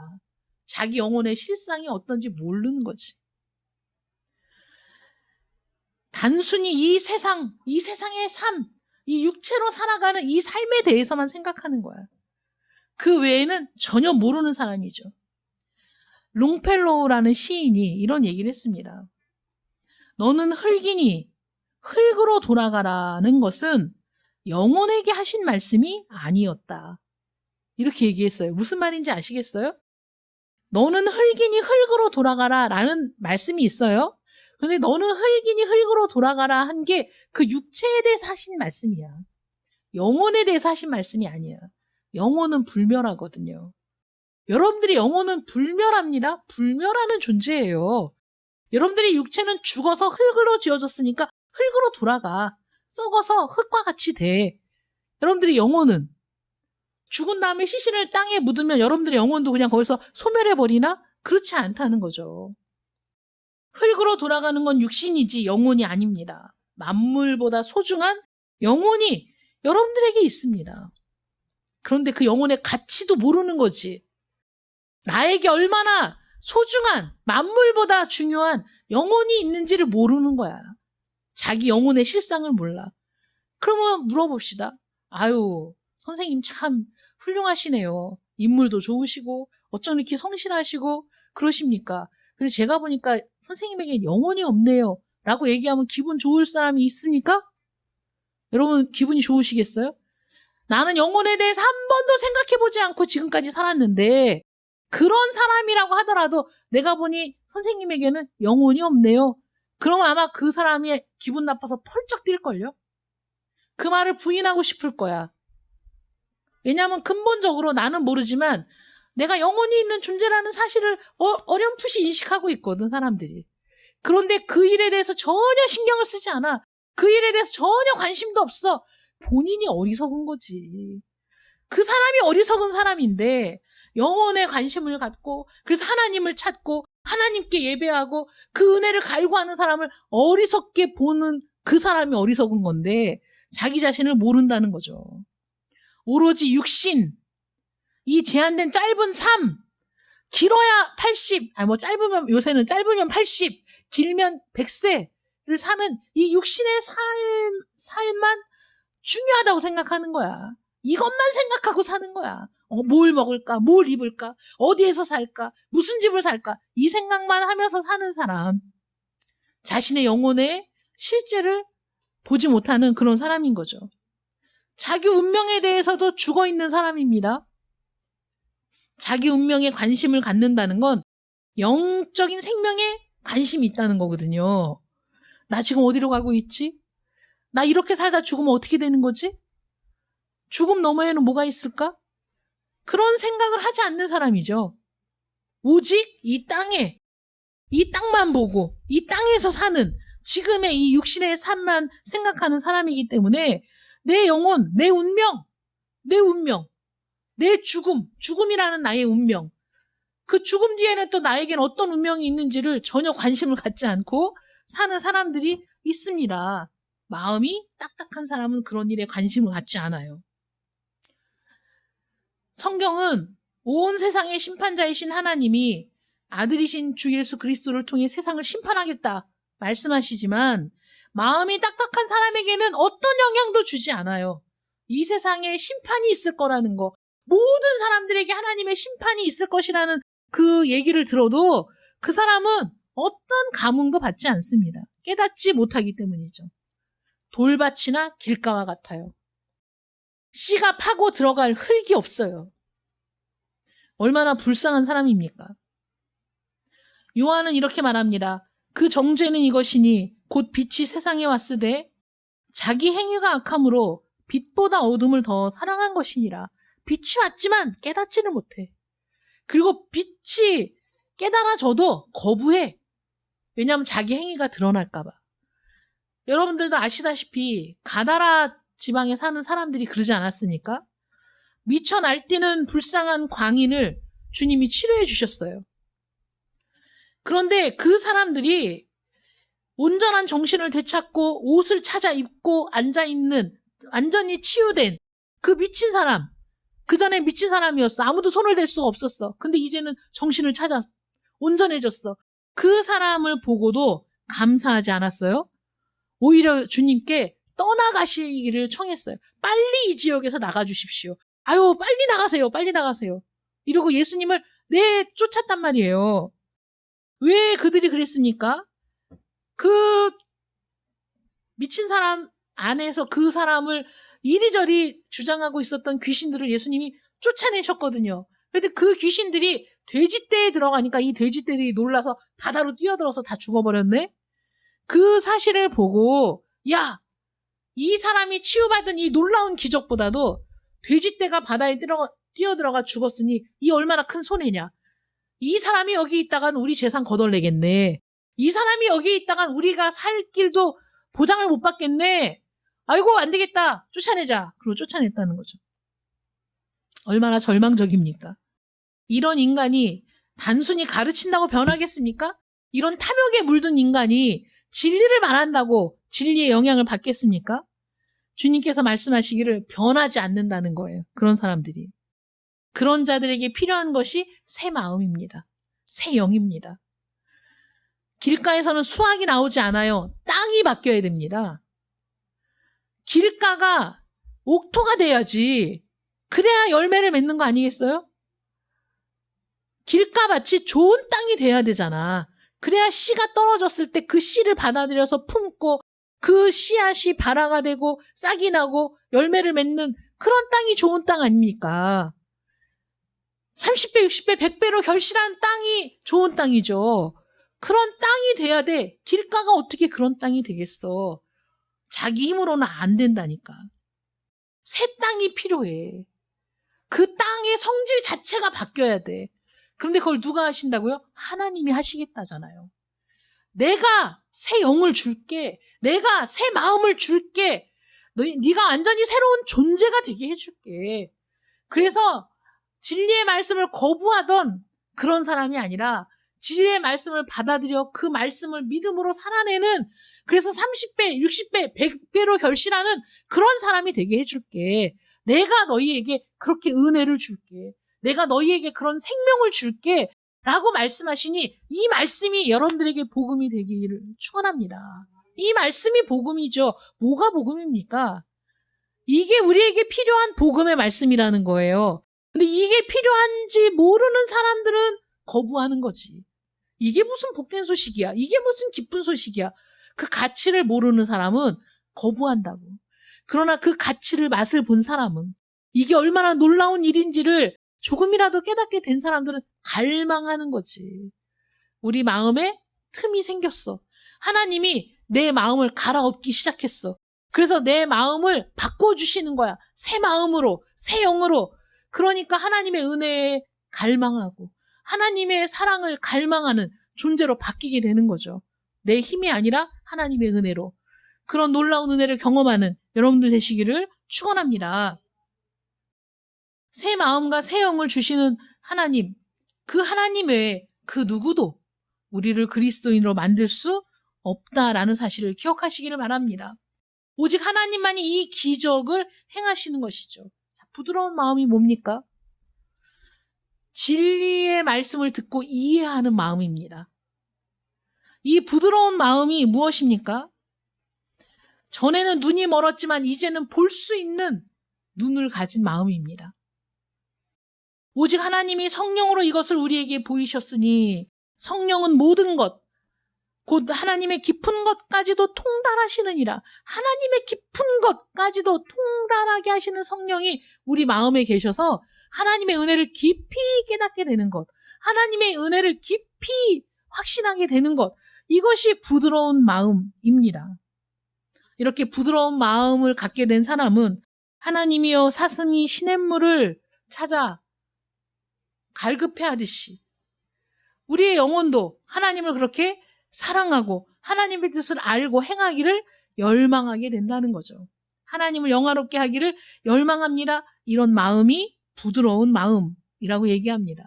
자기 영혼의 실상이 어떤지 모르는 거지. 단순히 이 세상의 삶, 이 육체로 살아가는 이 삶에 대해서만 생각하는 거야. 그 외에는 전혀 모르는 사람이죠. 롱펠로우라는 시인이 이런 얘기를 했습니다. 너는 흙이니 흙으로 돌아가라는 것은 영혼에게 하신 말씀이 아니었다. 이렇게 얘기했어요. 무슨 말인지 아시겠어요? 너는 흙이니 흙으로 돌아가라 라는 말씀이 있어요. 그런데 너는 흙이니 흙으로 돌아가라 한 게 그 육체에 대해서 하신 말씀이야. 영혼에 대해서 하신 말씀이 아니야. 영혼은 불멸하거든요. 여러분들의 영혼은 불멸합니다. 불멸하는 존재예요. 여러분들의 육체는 죽어서 흙으로 지어졌으니까 흙으로 돌아가. 썩어서 흙과 같이 돼. 여러분들의 영혼은 죽은 다음에 시신을 땅에 묻으면 여러분들의 영혼도 그냥 거기서 소멸해버리나? 그렇지 않다는 거죠. 흙으로 돌아가는 건 육신이지 영혼이 아닙니다. 만물보다 소중한 영혼이 여러분들에게 있습니다. 그런데 그 영혼의 가치도 모르는 거지. 나에게 얼마나 소중한 만물보다 중요한 영혼이 있는지를 모르는 거야. 자기 영혼의 실상을 몰라. 그러면 물어봅시다. 아유, 선생님 참 훌륭하시네요. 인물도 좋으시고 어쩜 이렇게 성실하시고 그러십니까? 그래서 제가 보니까 선생님에게 영혼이 없네요. 라고 얘기하면 기분 좋을 사람이 있습니까? 여러분 기분이 좋으시겠어요? 나는 영혼에 대해서 한 번도 생각해보지 않고 지금까지 살았는데 그런 사람이라고 하더라도 내가 보니 선생님에게는 영혼이 없네요. 그러면 아마 그 사람이 기분 나빠서 펄쩍 뛸걸요? 그 말을 부인하고 싶을 거야. 왜냐하면 근본적으로 나는 모르지만 내가 영혼이 있는 존재라는 사실을 어렴풋이 인식하고 있거든, 사람들이. 그런데 그 일에 대해서 전혀 신경을 쓰지 않아. 그 일에 대해서 전혀 관심도 없어. 본인이 어리석은 거지. 그 사람이 어리석은 사람인데 영혼에 관심을 갖고 그래서 하나님을 찾고 하나님께 예배하고 그 은혜를 갈구하는 사람을 어리석게 보는 그 사람이 어리석은 건데 자기 자신을 모른다는 거죠. 오로지 육신, 이 제한된 짧은 삶, 길어야 80, 짧으면 요새는 짧으면 80, 길면 100세를 사는 이 육신의 삶만 중요하다고 생각하는 거야. 이것만 생각하고 사는 거야. 뭘 먹을까? 뭘 입을까? 어디에서 살까? 무슨 집을 살까? 이 생각만 하면서 사는 사람. 자신의 영혼의 실제를 보지 못하는 그런 사람인 거죠. 자기 운명에 대해서도 죽어 있는 사람입니다. 자기 운명에 관심을 갖는다는 건 영적인 생명에 관심이 있다는 거거든요. 나 지금 어디로 가고 있지? 나 이렇게 살다 죽으면 어떻게 되는 거지? 죽음 너머에는 뭐가 있을까? 그런 생각을 하지 않는 사람이죠. 오직 이 땅에, 이 땅만 보고 이 땅에서 사는 지금의 이 육신의 삶만 생각하는 사람이기 때문에 내 영혼, 내 운명, 내 죽음이라는 나의 운명, 그 죽음 뒤에는 또 나에겐 어떤 운명이 있는지를 전혀 관심을 갖지 않고 사는 사람들이 있습니다. 마음이 딱딱한 사람은 그런 일에 관심을 갖지 않아요. 성경은 온 세상의 심판자이신 하나님이 아들이신 주 예수 그리스도를 통해 세상을 심판하겠다 말씀하시지만 마음이 딱딱한 사람에게는 어떤 영향도 주지 않아요. 이 세상에 심판이 있을 거라는 거, 모든 사람들에게 하나님의 심판이 있을 것이라는 그 얘기를 들어도 그 사람은 어떤 감흥도 받지 않습니다. 깨닫지 못하기 때문이죠. 돌밭이나 길가와 같아요. 씨가 파고 들어갈 흙이 없어요. 얼마나 불쌍한 사람입니까? 요한은 이렇게 말합니다. 그 정죄는 이것이니 곧 빛이 세상에 왔으되 자기 행위가 악함으로 빛보다 어둠을 더 사랑한 것이니라. 빛이 왔지만 깨닫지를 못해. 그리고 빛이 깨달아져도 거부해. 왜냐하면 자기 행위가 드러날까 봐. 여러분들도 아시다시피 가다라 지방에 사는 사람들이 그러지 않았습니까? 미쳐 날뛰는 불쌍한 광인을 주님이 치료해 주셨어요. 그런데 그 사람들이 온전한 정신을 되찾고 옷을 찾아 입고 앉아있는 완전히 치유된 그 미친 사람, 그 전에 미친 사람이었어. 아무도 손을 댈 수가 없었어. 근데 이제는 정신을 찾아 온전해졌어. 그 사람을 보고도 감사하지 않았어요? 오히려 주님께 떠나가시기를 청했어요. 빨리 이 지역에서 나가주십시오. 아유, 빨리 나가세요. 빨리 나가세요. 이러고 예수님을 쫓았단 말이에요. 왜 그들이 그랬습니까? 그 미친 사람 안에서 그 사람을 이리저리 주장하고 있었던 귀신들을 예수님이 쫓아내셨거든요. 그런데 그 귀신들이 돼지떼에 들어가니까 이 돼지떼들이 놀라서 바다로 뛰어들어서 다 죽어버렸네? 그 사실을 보고 야, 이 사람이 치유받은 이 놀라운 기적보다도 돼지떼가 바다에 뛰어들어가 죽었으니 이 얼마나 큰 손해냐. 이 사람이 여기 있다간 우리 재산 거덜내겠네. 이 사람이 여기 있다간 우리가 살 길도 보장을 못 받겠네. 아이고 안 되겠다. 쫓아내자. 그리고 쫓아냈다는 거죠. 얼마나 절망적입니까? 이런 인간이 단순히 가르친다고 변하겠습니까? 이런 탐욕에 물든 인간이 진리를 말한다고 진리의 영향을 받겠습니까? 주님께서 말씀하시기를 변하지 않는다는 거예요. 그런 사람들이. 그런 자들에게 필요한 것이 새 마음입니다. 새 영입니다. 길가에서는 수확이 나오지 않아요. 땅이 바뀌어야 됩니다. 길가가 옥토가 돼야지. 그래야 열매를 맺는 거 아니겠어요? 길가밭이 좋은 땅이 돼야 되잖아. 그래야 씨가 떨어졌을 때 그 씨를 받아들여서 품고 그 씨앗이 발화가 되고 싹이 나고 열매를 맺는 그런 땅이 좋은 땅 아닙니까? 30배, 60배, 100배로 결실한 땅이 좋은 땅이죠. 그런 땅이 돼야 돼. 길가가 어떻게 그런 땅이 되겠어. 자기 힘으로는 안 된다니까. 새 땅이 필요해. 그 땅의 성질 자체가 바뀌어야 돼. 그런데 그걸 누가 하신다고요? 하나님이 하시겠다잖아요. 내가 새 영을 줄게. 내가 새 마음을 줄게. 네가 완전히 새로운 존재가 되게 해줄게. 그래서 진리의 말씀을 거부하던 그런 사람이 아니라 진리의 말씀을 받아들여 그 말씀을 믿음으로 살아내는, 그래서 30배, 60배, 100배로 결실하는 그런 사람이 되게 해줄게. 내가 너희에게 그렇게 은혜를 줄게. 내가 너희에게 그런 생명을 줄게. 라고 말씀하시니 이 말씀이 여러분들에게 복음이 되기를 축원합니다. 이 말씀이 복음이죠. 뭐가 복음입니까? 이게 우리에게 필요한 복음의 말씀이라는 거예요. 근데 이게 필요한지 모르는 사람들은 거부하는 거지. 이게 무슨 복된 소식이야. 이게 무슨 기쁜 소식이야. 그 가치를 모르는 사람은 거부한다고. 그러나 그 가치를 맛을 본 사람은 이게 얼마나 놀라운 일인지를 조금이라도 깨닫게 된 사람들은 갈망하는 거지. 우리 마음에 틈이 생겼어. 하나님이 내 마음을 갈아엎기 시작했어. 그래서 내 마음을 바꿔주시는 거야. 새 마음으로, 새 영으로. 그러니까 하나님의 은혜에 갈망하고 하나님의 사랑을 갈망하는 존재로 바뀌게 되는 거죠. 내 힘이 아니라 하나님의 은혜로. 그런 놀라운 은혜를 경험하는 여러분들 되시기를 축원합니다. 새 마음과 새 영을 주시는 하나님, 그 하나님 외에 그 누구도 우리를 그리스도인으로 만들 수 없다라는 사실을 기억하시기를 바랍니다. 오직 하나님만이 이 기적을 행하시는 것이죠. 자, 부드러운 마음이 뭡니까? 진리의 말씀을 듣고 이해하는 마음입니다. 이 부드러운 마음이 무엇입니까? 전에는 눈이 멀었지만 이제는 볼 수 있는 눈을 가진 마음입니다. 오직 하나님이 성령으로 이것을 우리에게 보이셨으니 성령은 모든 것, 곧 하나님의 깊은 것까지도 통달하시느니라. 하나님의 깊은 것까지도 통달하게 하시는 성령이 우리 마음에 계셔서 하나님의 은혜를 깊이 깨닫게 되는 것, 하나님의 은혜를 깊이 확신하게 되는 것, 이것이 부드러운 마음입니다. 이렇게 부드러운 마음을 갖게 된 사람은 하나님이여 사슴이 시냇물을 찾아 갈급해하듯이 우리의 영혼도 하나님을 그렇게 사랑하고 하나님의 뜻을 알고 행하기를 열망하게 된다는 거죠. 하나님을 영화롭게 하기를 열망합니다. 이런 마음이 부드러운 마음이라고 얘기합니다.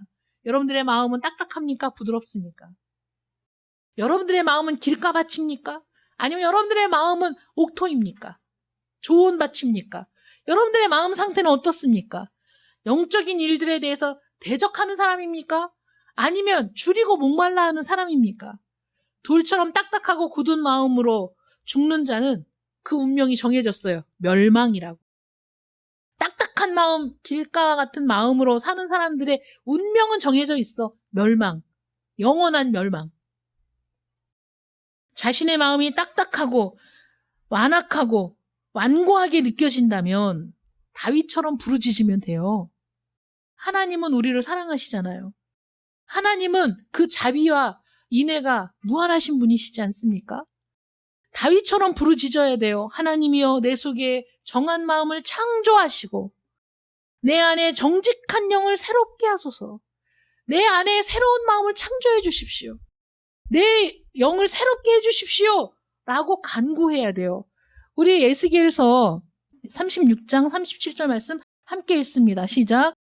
여러분들의 마음은 딱딱합니까? 부드럽습니까? 여러분들의 마음은 길가밭입니까? 아니면 여러분들의 마음은 옥토입니까? 좋은 밭입니까? 여러분들의 마음 상태는 어떻습니까? 영적인 일들에 대해서 대적하는 사람입니까? 아니면 줄이고 목말라 하는 사람입니까? 돌처럼 딱딱하고 굳은 마음으로 죽는 자는 그 운명이 정해졌어요. 멸망이라고. 딱딱한 마음, 길가와 같은 마음으로 사는 사람들의 운명은 정해져 있어. 멸망. 영원한 멸망. 자신의 마음이 딱딱하고 완악하고 완고하게 느껴진다면 다윗처럼 부르짖으면 돼요. 하나님은 우리를 사랑하시잖아요. 하나님은 그 자비와 인애가 무한하신 분이시지 않습니까? 다윗처럼 부르짖어야 돼요. 하나님이여 내 속에 정한 마음을 창조하시고 내 안에 정직한 영을 새롭게 하소서. 내 안에 새로운 마음을 창조해 주십시오. 내 영을 새롭게 해 주십시오. 라고 간구해야 돼요. 우리 에스겔서 36장 37절 말씀 함께 읽습니다. 시작.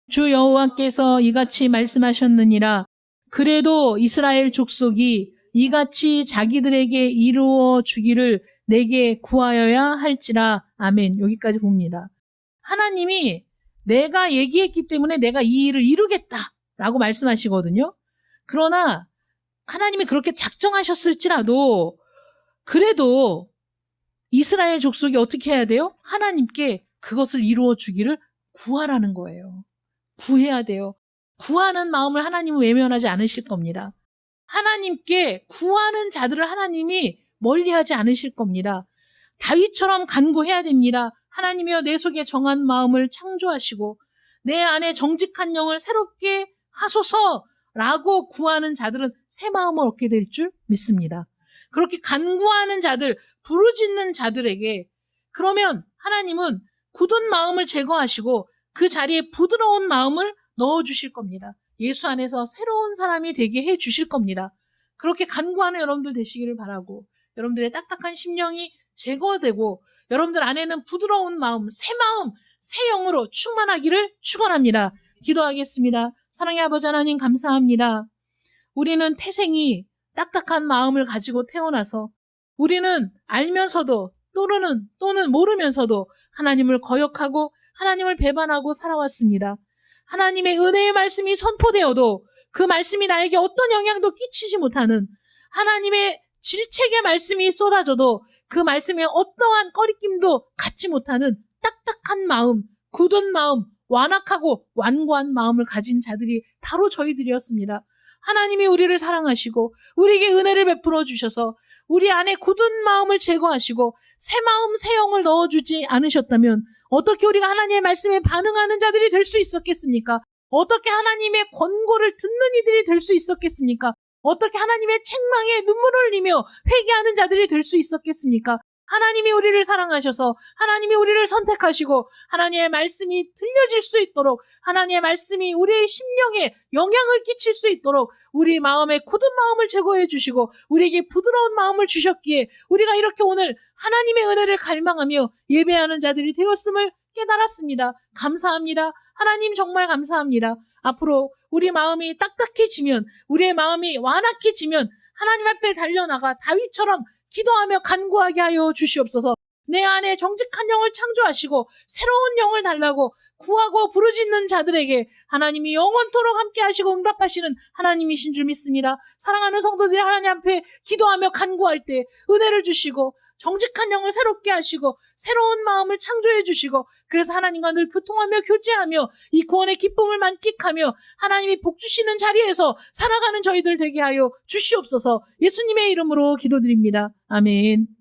주 여호와께서 이같이 말씀하셨느니라. 그래도 이스라엘 족속이 이같이 자기들에게 이루어 주기를 내게 구하여야 할지라. 아멘. 여기까지 봅니다. 하나님이 내가 얘기했기 때문에 내가 이 일을 이루겠다라고 말씀하시거든요. 그러나 하나님이 그렇게 작정하셨을지라도 그래도 이스라엘 족속이 어떻게 해야 돼요? 하나님께 그것을 이루어 주기를 구하라는 거예요. 구해야 돼요. 구하는 마음을 하나님은 외면하지 않으실 겁니다. 하나님께 구하는 자들을 하나님이 멀리하지 않으실 겁니다. 다윗처럼 간구해야 됩니다. 하나님이여 내 속에 정한 마음을 창조하시고 내 안에 정직한 영을 새롭게 하소서라고 구하는 자들은 새 마음을 얻게 될 줄 믿습니다. 그렇게 간구하는 자들, 부르짖는 자들에게 그러면 하나님은 굳은 마음을 제거하시고 그 자리에 부드러운 마음을 넣어주실 겁니다. 예수 안에서 새로운 사람이 되게 해주실 겁니다. 그렇게 간구하는 여러분들 되시기를 바라고 여러분들의 딱딱한 심령이 제거되고 여러분들 안에는 부드러운 마음, 새 영으로 충만하기를 축원합니다. 기도하겠습니다. 사랑의 아버지 하나님 감사합니다. 우리는 태생이 딱딱한 마음을 가지고 태어나서 우리는 알면서도 또는 모르면서도 하나님을 거역하고 하나님을 배반하고 살아왔습니다. 하나님의 은혜의 말씀이 선포되어도 그 말씀이 나에게 어떤 영향도 끼치지 못하는 하나님의 질책의 말씀이 쏟아져도 그 말씀에 어떠한 꺼리낌도 갖지 못하는 딱딱한 마음, 굳은 마음, 완악하고 완고한 마음을 가진 자들이 바로 저희들이었습니다. 하나님이 우리를 사랑하시고 우리에게 은혜를 베풀어 주셔서 우리 안에 굳은 마음을 제거하시고 새 마음, 새 영을 넣어주지 않으셨다면 어떻게 우리가 하나님의 말씀에 반응하는 자들이 될 수 있었겠습니까? 어떻게 하나님의 권고를 듣는 이들이 될 수 있었겠습니까? 어떻게 하나님의 책망에 눈물을 흘리며 회개하는 자들이 될 수 있었겠습니까? 하나님이 우리를 사랑하셔서 하나님이 우리를 선택하시고 하나님의 말씀이 들려질 수 있도록, 하나님의 말씀이 우리의 심령에 영향을 끼칠 수 있도록 우리 마음의 굳은 마음을 제거해 주시고 우리에게 부드러운 마음을 주셨기에 우리가 이렇게 오늘 하나님의 은혜를 갈망하며 예배하는 자들이 되었음을 깨달았습니다. 감사합니다. 하나님 정말 감사합니다. 앞으로 우리 마음이 딱딱해지면, 우리의 마음이 완악해지면 하나님 앞에 달려나가 다윗처럼 기도하며 간구하게 하여 주시옵소서. 내 안에 정직한 영을 창조하시고 새로운 영을 달라고 구하고 부르짖는 자들에게 하나님이 영원토록 함께 하시고 응답하시는 하나님이신 줄 믿습니다. 사랑하는 성도들이 하나님 앞에 기도하며 간구할 때 은혜를 주시고 정직한 영을 새롭게 하시고 새로운 마음을 창조해 주시고, 그래서 하나님과 늘 교통하며 교제하며 이 구원의 기쁨을 만끽하며 하나님이 복 주시는 자리에서 살아가는 저희들 되게 하여 주시옵소서. 예수님의 이름으로 기도드립니다. 아멘.